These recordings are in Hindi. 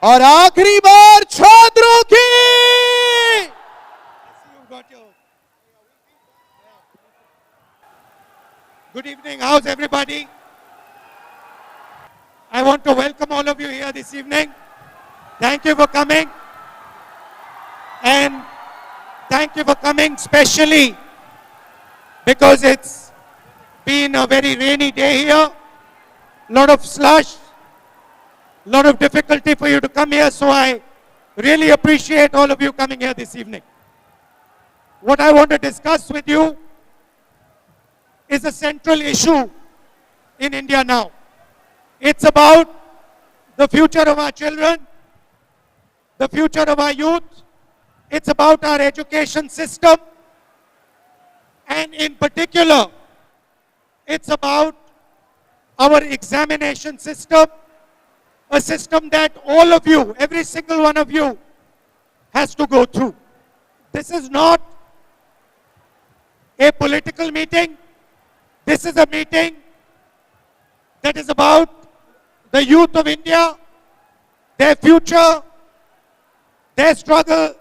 और आखिरी बार छात्रों की। Good evening. How's everybody? I want to welcome all of you here this evening. Thank you for coming. And thank you for coming specially because it's been a very rainy day here. Lot of slush, lot of difficulty for you to come here. So I really appreciate all of you coming here this evening. What I want to discuss with you is a central issue in India now. It's about the future of our children, the future of our youth. It's about our education system. And in particular, it's about our examination system, a system that all of you, every single one of you, has to go through. This is not a political meeting. This is a meeting that is about the youth of India, their future, their struggle,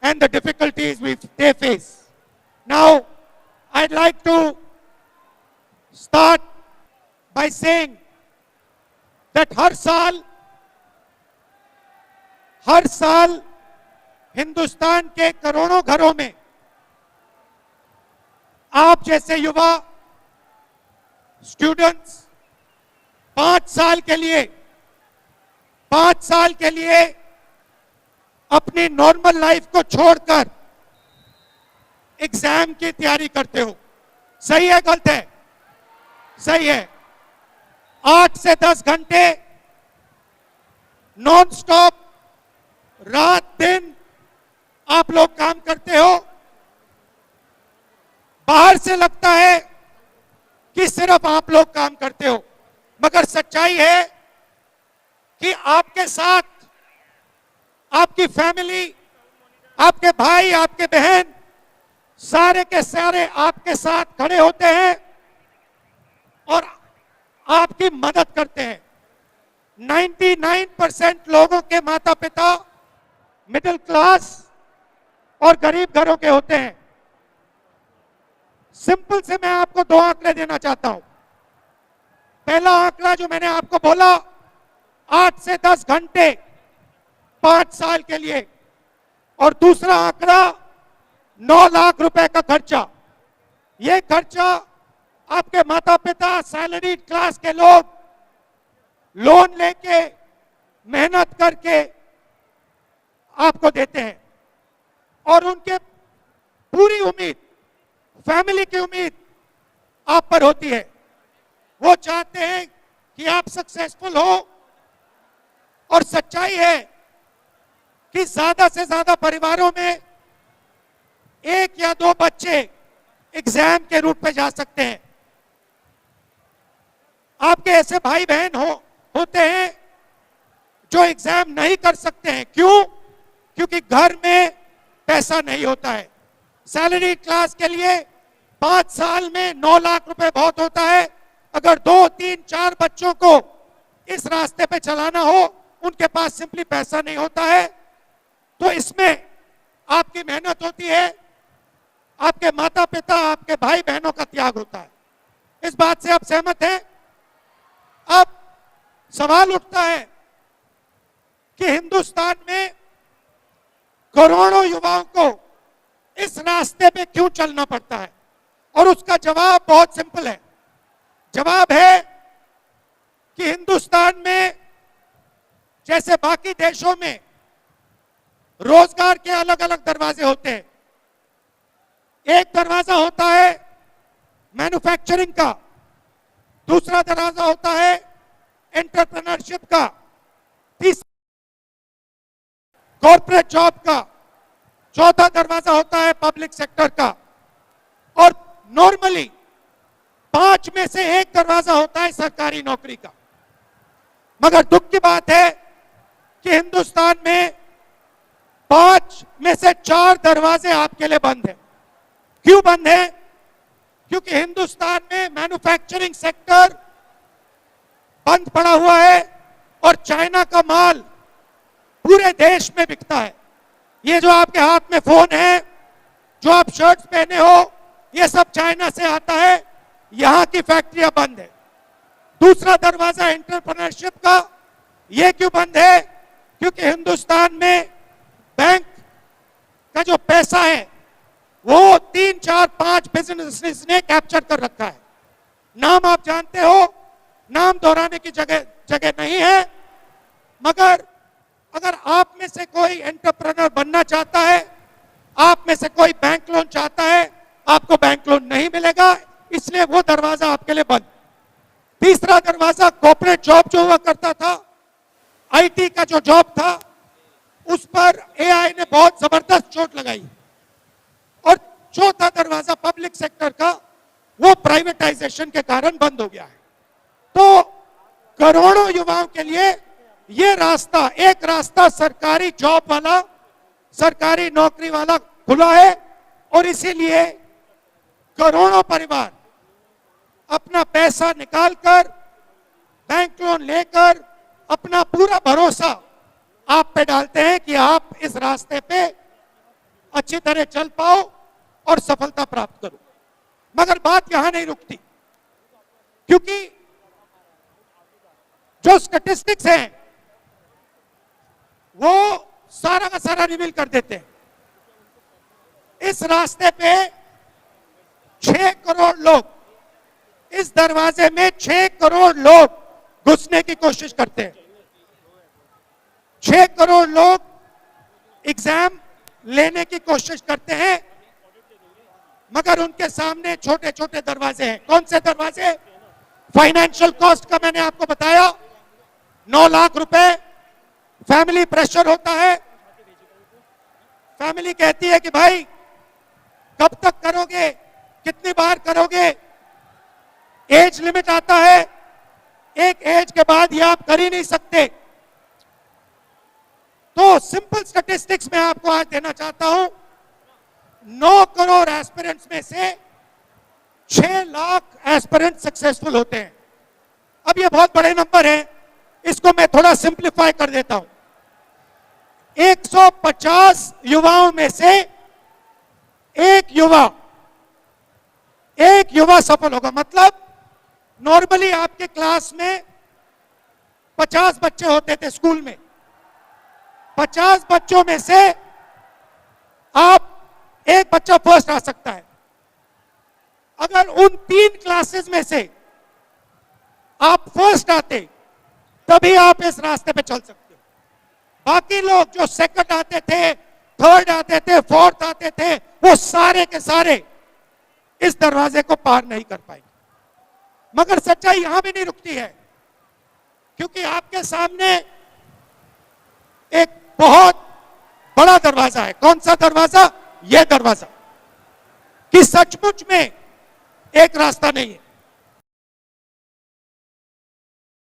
and the difficulties they face. Now, I'd like to start by saying that हर साल हिंदुस्तान के करोड़ों घरों में आप जैसे युवा स्टूडेंट्स 5 साल के लिए अपनी नॉर्मल लाइफ को छोड़कर एग्जाम की तैयारी करते हो। सही है, गलत है? सही है। 8 से 10 घंटे नॉन स्टॉप रात दिन आप लोग काम करते हो। बाहर से लगता है कि सिर्फ आप लोग काम करते हो, मगर सच्चाई है कि आपके साथ आपकी फैमिली, आपके भाई, आपके बहन, सारे के सारे आपके साथ खड़े होते हैं और आपकी मदद करते हैं। 99% लोगों के माता पिता मिडिल क्लास और गरीब घरों के होते हैं। सिंपल से मैं आपको 2 आंकड़े देना चाहता हूं। पहला आंकड़ा जो मैंने आपको बोला, 8 से 10 घंटे 5 साल के लिए, और दूसरा आंकड़ा 9 लाख रुपए का खर्चा। यह खर्चा आपके माता पिता, सैलरी क्लास के लोग लोन लेके मेहनत करके आपको देते हैं, और उनके पूरी उम्मीद, फैमिली की उम्मीद आप पर होती है। वो चाहते हैं कि आप सक्सेसफुल हो, और सच्चाई है कि ज्यादा से ज्यादा परिवारों में 1 या 2 बच्चे एग्जाम के रूट पे जा सकते हैं। आपके ऐसे भाई बहन होते हैं जो एग्जाम नहीं कर सकते हैं। क्यों? क्योंकि घर में पैसा नहीं होता है। सैलरी क्लास के लिए 5 साल में 9 लाख रुपए बहुत होता है। अगर 2, 3, 4 बच्चों को इस रास्ते पे चलाना हो, उनके पास सिंपली पैसा नहीं होता है। तो इसमें आपकी मेहनत होती है, आपके माता पिता, आपके भाई बहनों का त्याग होता है। इस बात से आप सहमत हैं? अब सवाल उठता है कि हिंदुस्तान में करोड़ों युवाओं को इस रास्ते पे क्यों चलना पड़ता है? और उसका जवाब बहुत सिंपल है। जवाब है कि हिंदुस्तान में जैसे बाकी देशों में रोजगार के अलग अलग दरवाजे होते हैं। एक दरवाजा होता है मैन्युफैक्चरिंग का, दूसरा दरवाजा होता है एंटरप्रेन्योरशिप का, तीसरा कॉर्पोरेट जॉब का, चौथा दरवाजा होता है पब्लिक सेक्टर का, और नॉर्मली 5 में से 1 दरवाजा होता है सरकारी नौकरी का। मगर दुख की बात है कि हिंदुस्तान में 5 में से 4 दरवाजे आपके लिए बंद हैं। क्यों बंद है? क्योंकि हिंदुस्तान में मैन्युफैक्चरिंग सेक्टर बंद पड़ा हुआ है और चाइना का माल पूरे देश में बिकता है। ये जो आपके हाथ में फोन है, जो आप शर्ट्स पहने हो, ये सब चाइना से आता है। यहां की फैक्ट्रियां बंद है। दूसरा दरवाजा एंटरप्रेन्योरशिप का, ये क्यों बंद है? क्योंकि हिंदुस्तान में बैंक का जो पैसा है वो 3, 4, 5 बिजनेस ने कैप्चर कर रखा है। नाम आप जानते हो, नाम दोहराने की जगह नहीं है, मगर अगर आप में से कोई एंटरप्रेन्योर बनना चाहता है, आप में से कोई बैंक लोन चाहता है, आपको बैंक लोन नहीं मिलेगा, इसलिए वो दरवाजा आपके लिए बंद। तीसरा दरवाजा कॉर्पोरेट जॉब जो हुआ करता था, आईटी का जो जॉब था, उस पर एआई ने बहुत जबरदस्त चोट लगाई। और चौथा दरवाजा पब्लिक सेक्टर का, वो प्राइवेटाइजेशन के कारण बंद हो गया है। तो करोड़ों युवाओं के लिए ये रास्ता, एक रास्ता सरकारी जॉब वाला, सरकारी नौकरी वाला खुला है, और इसीलिए करोड़ों परिवार अपना पैसा निकालकर, बैंक लोन लेकर, अपना पूरा भरोसा आप पे डालते हैं कि आप इस रास्ते पे अच्छी तरह चल पाओ और सफलता प्राप्त करो। मगर बात यहां नहीं रुकती, क्योंकि जो स्टैटिस्टिक्स हैं वो सारा का सारा रिवील कर देते हैं। इस रास्ते पे 6 करोड़ लोग, इस दरवाजे में 6 करोड़ लोग घुसने की कोशिश करते हैं। 6 करोड़ लोग एग्जाम लेने की कोशिश करते हैं, मगर उनके सामने छोटे छोटे दरवाजे हैं। कौन से दरवाजे? फाइनेंशियल कॉस्ट का मैंने आपको बताया, 9 लाख रुपए। फैमिली प्रेशर होता है, फैमिली कहती है कि भाई कब तक करोगे, कितनी बार करोगे। एज लिमिट आता है, एक एज के बाद ये आप कर ही नहीं सकते। तो सिंपल स्टैटिस्टिक्स में आपको आज देना चाहता हूं, 9 करोड़ एस्पिरेंट्स में से 6 लाख एस्पिरेंट सक्सेसफुल होते हैं। अब ये बहुत बड़े नंबर हैं, इसको मैं थोड़ा सिंप्लीफाई कर देता हूं। 150 युवाओं में से एक युवा सफल होगा। मतलब नॉर्मली आपके क्लास में 50 बच्चे होते थे स्कूल में, 50 बच्चों में से आप एक बच्चा फर्स्ट आ सकता है। अगर उन 3 क्लासेस में से आप फर्स्ट आते, तभी आप इस रास्ते पे चल सकते हो। बाकी लोग जो सेकंड आते थे, थर्ड आते थे, फोर्थ आते थे, वो सारे के सारे इस दरवाजे को पार नहीं कर पाएंगे। मगर सच्चाई यहां भी नहीं रुकती है, क्योंकि आपके सामने एक बहुत बड़ा दरवाजा है। कौन सा दरवाजा? यह दरवाजा, कि सचमुच में एक रास्ता नहीं है।